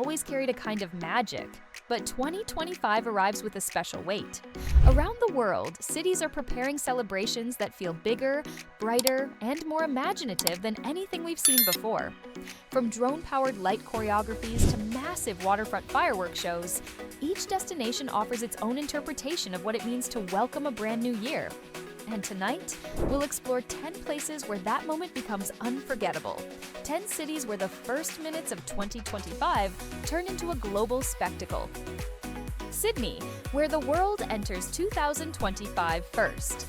always carried a kind of magic, but 2025 arrives with a special weight. Around the world, cities are preparing celebrations that feel bigger, brighter, and more imaginative than anything we've seen before. From drone-powered light choreographies to massive waterfront fireworks shows, each destination offers its own interpretation of what it means to welcome a brand new year. And tonight, we'll explore 10 places where that moment becomes unforgettable. 10 cities where the first minutes of 2025 turn into a global spectacle. Sydney, where the world enters 2025 first.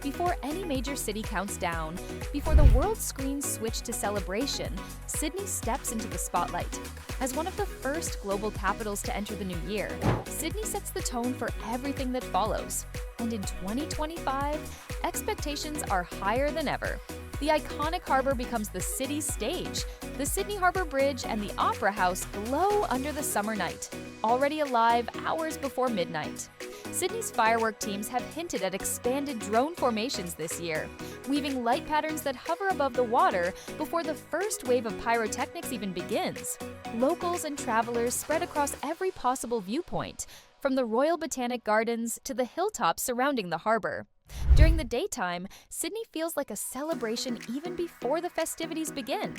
Before any major city counts down, before the world screens switch to celebration, Sydney steps into the spotlight. As one of the first global capitals to enter the new year, Sydney sets the tone for everything that follows. And in 2025, expectations are higher than ever. The iconic harbour becomes the city's stage. The Sydney Harbour Bridge and the Opera House glow under the summer night, already alive hours before midnight. Sydney's firework teams have hinted at expanded drone formations this year, weaving light patterns that hover above the water before the first wave of pyrotechnics even begins. Locals and travelers spread across every possible viewpoint, from the Royal Botanic Gardens to the hilltops surrounding the harbour. During the daytime, Sydney feels like a celebration even before the festivities begin.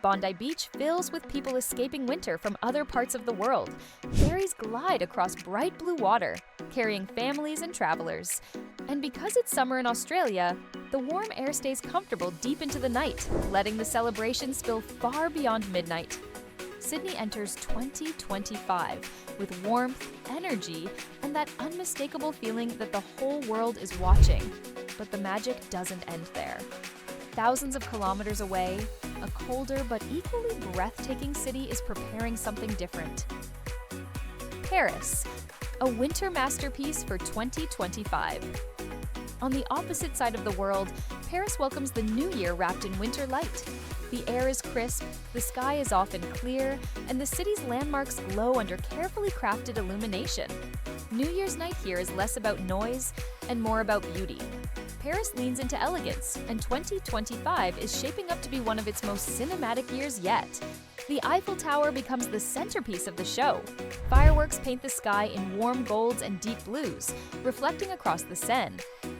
Bondi Beach fills with people escaping winter from other parts of the world. Ferries glide across bright blue water, carrying families and travelers. And because it's summer in Australia, the warm air stays comfortable deep into the night, letting the celebration spill far beyond midnight. Sydney enters 2025 with warmth, energy, and that unmistakable feeling that the whole world is watching. But the magic doesn't end there. Thousands of kilometers away, a colder but equally breathtaking city is preparing something different. Paris, a winter masterpiece for 2025. On the opposite side of the world, Paris welcomes the new year wrapped in winter light. The air is crisp, the sky is often clear, and the city's landmarks glow under carefully crafted illumination. New Year's night here is less about noise and more about beauty. Paris leans into elegance, and 2025 is shaping up to be one of its most cinematic years yet. The Eiffel Tower becomes the centerpiece of the show. Fireworks paint the sky in warm golds and deep blues, reflecting across the Seine.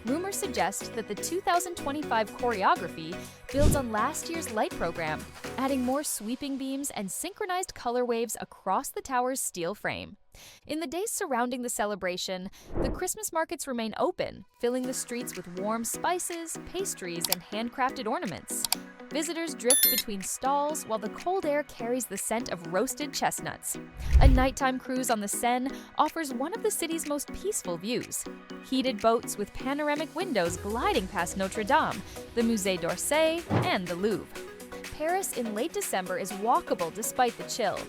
Rumors suggest that the 2025 choreography builds on last year's light program, adding more sweeping beams and synchronized color waves across the tower's steel frame. In the days surrounding the celebration, the Christmas markets remain open, filling the streets with warm spices, pastries, and handcrafted ornaments. Visitors drift between stalls while the cold air carries the scent of roasted chestnuts. A nighttime cruise on the Seine offers one of the city's most peaceful views. Heated boats with panoramic windows gliding past Notre Dame, the Musée d'Orsay, and the Louvre. Paris in late December is walkable despite the chill.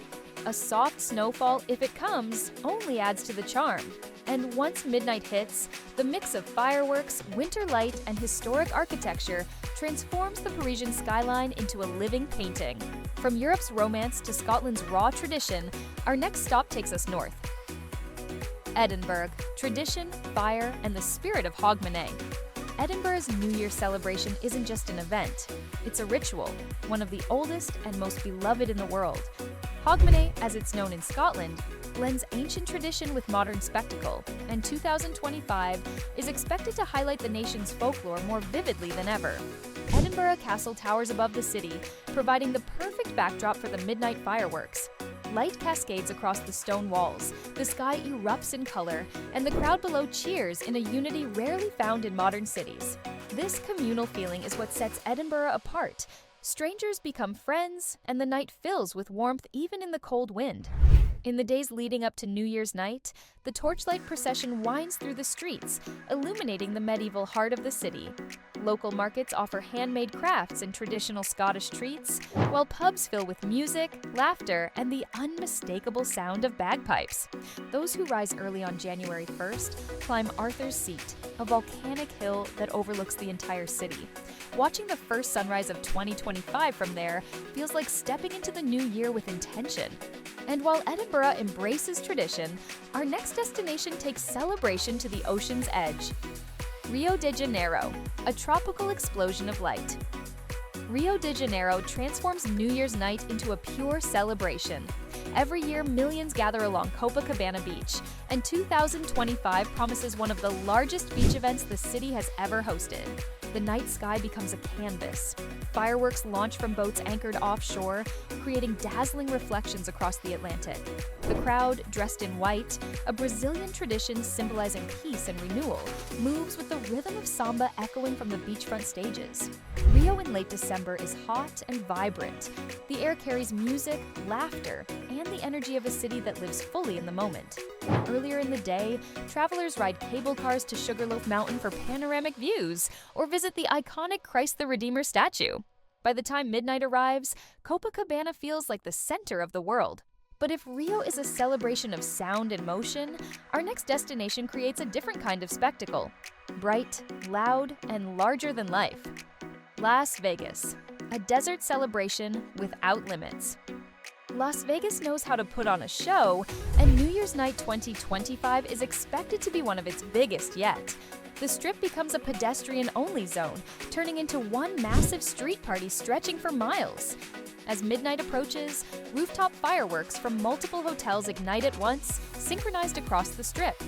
A soft snowfall, if it comes, only adds to the charm. And once midnight hits, the mix of fireworks, winter light, and historic architecture transforms the Parisian skyline into a living painting. From Europe's romance to Scotland's raw tradition, our next stop takes us north. Edinburgh, tradition, fire, and the spirit of Hogmanay. Edinburgh's New Year celebration isn't just an event, it's a ritual, one of the oldest and most beloved in the world. Hogmanay, as it's known in Scotland, blends ancient tradition with modern spectacle, and 2025 is expected to highlight the nation's folklore more vividly than ever. Edinburgh Castle towers above the city, providing the perfect backdrop for the midnight fireworks. Light cascades across the stone walls, the sky erupts in color, and the crowd below cheers in a unity rarely found in modern cities. This communal feeling is what sets Edinburgh apart. Strangers become friends, and the night fills with warmth even in the cold wind. In the days leading up to New Year's night, the torchlight procession winds through the streets, illuminating the medieval heart of the city. Local markets offer handmade crafts and traditional Scottish treats, while pubs fill with music, laughter, and the unmistakable sound of bagpipes. Those who rise early on January 1st climb Arthur's Seat, a volcanic hill that overlooks the entire city. Watching the first sunrise of 2025 from there feels like stepping into the new year with intention. And while Edinburgh embraces tradition, our next destination takes celebration to the ocean's edge. Rio de Janeiro, a tropical explosion of light. Rio de Janeiro transforms New Year's night into a pure celebration. Every year, millions gather along Copacabana Beach, and 2025 promises one of the largest beach events the city has ever hosted. The night sky becomes a canvas. Fireworks launch from boats anchored offshore, creating dazzling reflections across the Atlantic. The crowd, dressed in white, a Brazilian tradition symbolizing peace and renewal, moves with the rhythm of samba echoing from the beachfront stages. Rio in late December is hot and vibrant. The air carries music, laughter, and the energy of a city that lives fully in the moment. Earlier in the day, travelers ride cable cars to Sugarloaf Mountain for panoramic views, or visit the iconic Christ the Redeemer statue. By the time midnight arrives, Copacabana feels like the center of the world. But if Rio is a celebration of sound and motion, our next destination creates a different kind of spectacle. Bright, loud, and larger than life. Las Vegas, a desert celebration without limits. Las Vegas knows how to put on a show, and New Year's Night 2025 is expected to be one of its biggest yet. The Strip becomes a pedestrian-only zone, turning into one massive street party stretching for miles. As midnight approaches, rooftop fireworks from multiple hotels ignite at once, synchronized across the Strip.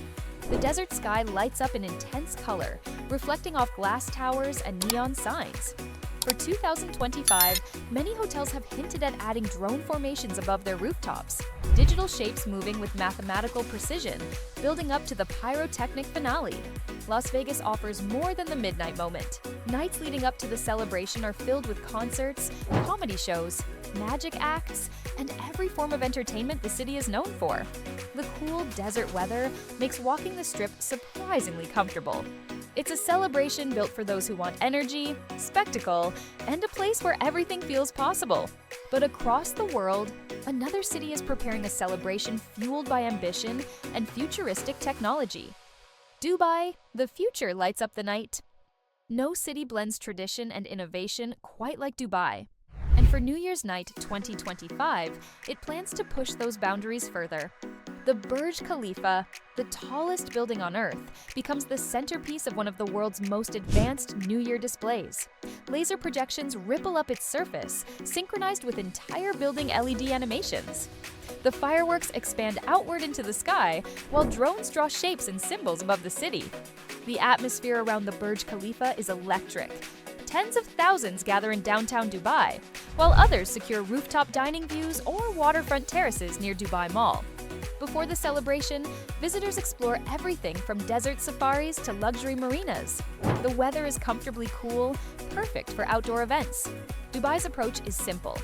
The desert sky lights up in intense color, reflecting off glass towers and neon signs. For 2025, many hotels have hinted at adding drone formations above their rooftops, digital shapes moving with mathematical precision, building up to the pyrotechnic finale. Las Vegas offers more than the midnight moment. Nights leading up to the celebration are filled with concerts, comedy shows, magic acts, and every form of entertainment the city is known for. The cool desert weather makes walking the Strip surprisingly comfortable. It's a celebration built for those who want energy, spectacle, and a place where everything feels possible. But across the world, another city is preparing a celebration fueled by ambition and futuristic technology. Dubai, the future lights up the night. No city blends tradition and innovation quite like Dubai. And for New Year's Night 2025, it plans to push those boundaries further. The Burj Khalifa, the tallest building on Earth, becomes the centerpiece of one of the world's most advanced New Year displays. Laser projections ripple up its surface, synchronized with entire building LED animations. The fireworks expand outward into the sky, while drones draw shapes and symbols above the city. The atmosphere around the Burj Khalifa is electric. Tens of thousands gather in downtown Dubai, while others secure rooftop dining views or waterfront terraces near Dubai Mall. Before the celebration, visitors explore everything from desert safaris to luxury marinas. The weather is comfortably cool, perfect for outdoor events. Dubai's approach is simple.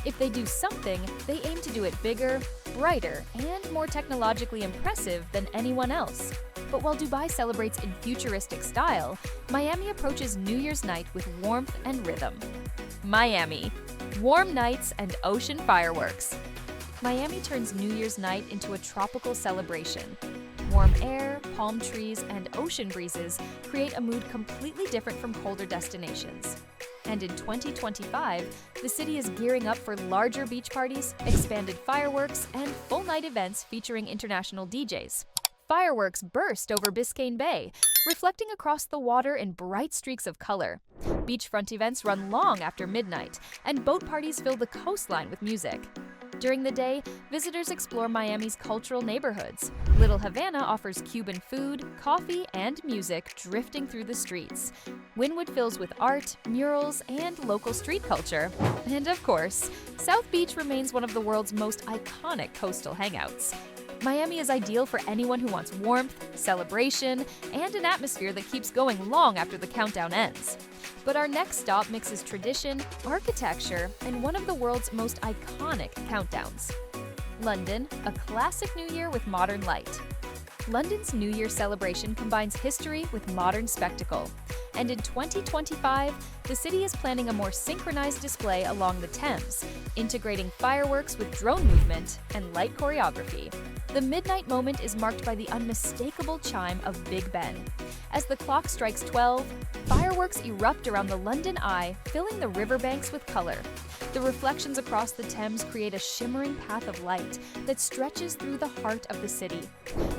If they do something, they aim to do it bigger, brighter, and more technologically impressive than anyone else. But while Dubai celebrates in futuristic style, Miami approaches New Year's night with warmth and rhythm. Miami, warm nights and ocean fireworks. Miami turns New Year's night into a tropical celebration. Warm air, palm trees, and ocean breezes create a mood completely different from colder destinations. And in 2025, the city is gearing up for larger beach parties, expanded fireworks, and full-night events featuring international DJs. Fireworks burst over Biscayne Bay, reflecting across the water in bright streaks of color. Beachfront events run long after midnight, and boat parties fill the coastline with music. During the day, visitors explore Miami's cultural neighborhoods. Little Havana offers Cuban food, coffee, and music drifting through the streets. Wynwood fills with art, murals, and local street culture. And of course, South Beach remains one of the world's most iconic coastal hangouts. Miami is ideal for anyone who wants warmth, celebration, and an atmosphere that keeps going long after the countdown ends. But our next stop mixes tradition, architecture, and one of the world's most iconic countdowns. London, a classic New Year with modern light. London's New Year celebration combines history with modern spectacle. And in 2025, the city is planning a more synchronized display along the Thames, integrating fireworks with drone movement and light choreography. The midnight moment is marked by the unmistakable chime of Big Ben. As the clock strikes 12, fireworks erupt around the London Eye, filling the riverbanks with color. The reflections across the Thames create a shimmering path of light that stretches through the heart of the city.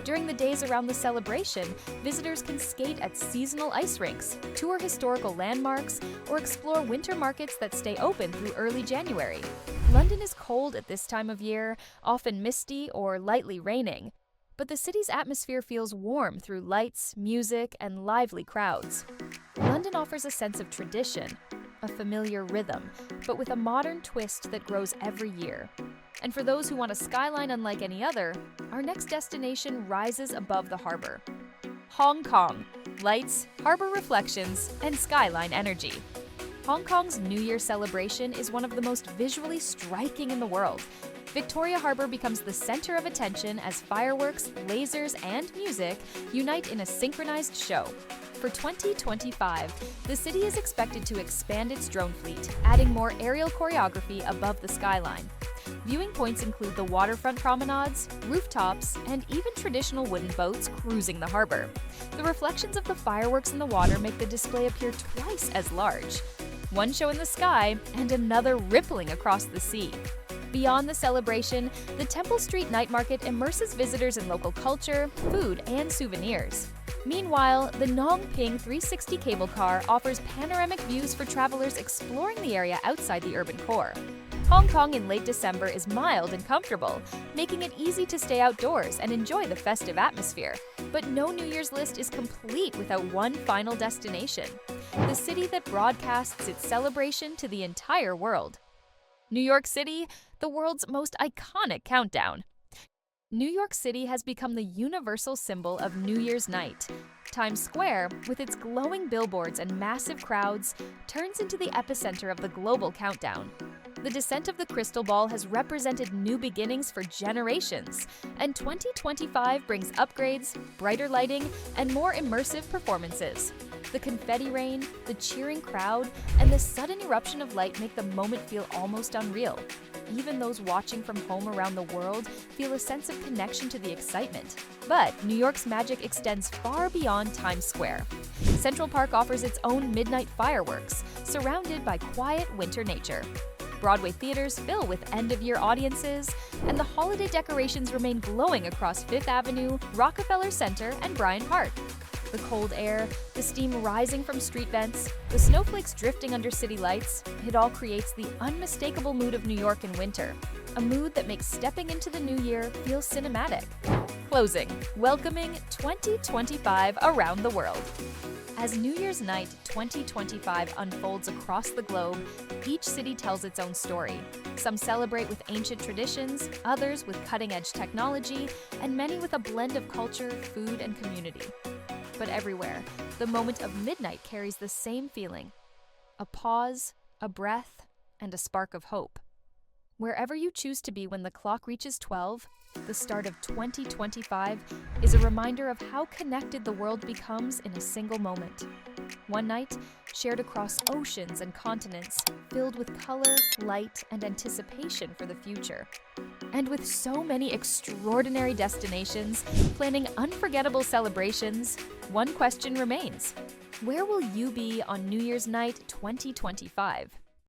During the days around the celebration, visitors can skate at seasonal ice rinks, tour historical landmarks, or explore winter markets that stay open through early January. London is cold at this time of year, often misty or lightly raining, but the city's atmosphere feels warm through lights, music, and lively crowds. London offers a sense of tradition, a familiar rhythm, but with a modern twist that grows every year. And for those who want a skyline unlike any other, our next destination rises above the harbor. Hong Kong. Lights, harbor reflections, and skyline energy. Hong Kong's New Year celebration is one of the most visually striking in the world. Victoria Harbour becomes the center of attention as fireworks, lasers, and music unite in a synchronized show. For 2025, the city is expected to expand its drone fleet, adding more aerial choreography above the skyline. Viewing points include the waterfront promenades, rooftops, and even traditional wooden boats cruising the harbor. The reflections of the fireworks in the water make the display appear twice as large. One show in the sky and another rippling across the sea. Beyond the celebration, the Temple Street Night Market immerses visitors in local culture, food, and souvenirs. Meanwhile, the Nong Ping 360 cable car offers panoramic views for travelers exploring the area outside the urban core. Hong Kong in late December is mild and comfortable, making it easy to stay outdoors and enjoy the festive atmosphere. But no New Year's list is complete without one final destination: the city that broadcasts its celebration to the entire world. New York City, the world's most iconic countdown. New York City has become the universal symbol of New Year's night. Times Square, with its glowing billboards and massive crowds, turns into the epicenter of the global countdown. The descent of the crystal ball has represented new beginnings for generations, and 2025 brings upgrades, brighter lighting, and more immersive performances. The confetti rain, the cheering crowd, and the sudden eruption of light make the moment feel almost unreal. Even those watching from home around the world feel a sense of connection to the excitement. But New York's magic extends far beyond Times Square. Central Park offers its own midnight fireworks, surrounded by quiet winter nature. Broadway theaters fill with end-of-year audiences, and the holiday decorations remain glowing across Fifth Avenue, Rockefeller Center, and Bryant Park. The cold air, the steam rising from street vents, the snowflakes drifting under city lights, it all creates the unmistakable mood of New York in winter, a mood that makes stepping into the new year feel cinematic. Closing, welcoming 2025 around the world. As New Year's Night 2025 unfolds across the globe, each city tells its own story. Some celebrate with ancient traditions, others with cutting-edge technology, and many with a blend of culture, food, and community. But everywhere, the moment of midnight carries the same feeling: a pause, a breath, and a spark of hope. Wherever you choose to be when the clock reaches 12, the start of 2025 is a reminder of how connected the world becomes in a single moment. One night, shared across oceans and continents, filled with color, light, and anticipation for the future. And with so many extraordinary destinations, planning unforgettable celebrations, one question remains: where will you be on New Year's Night 2025?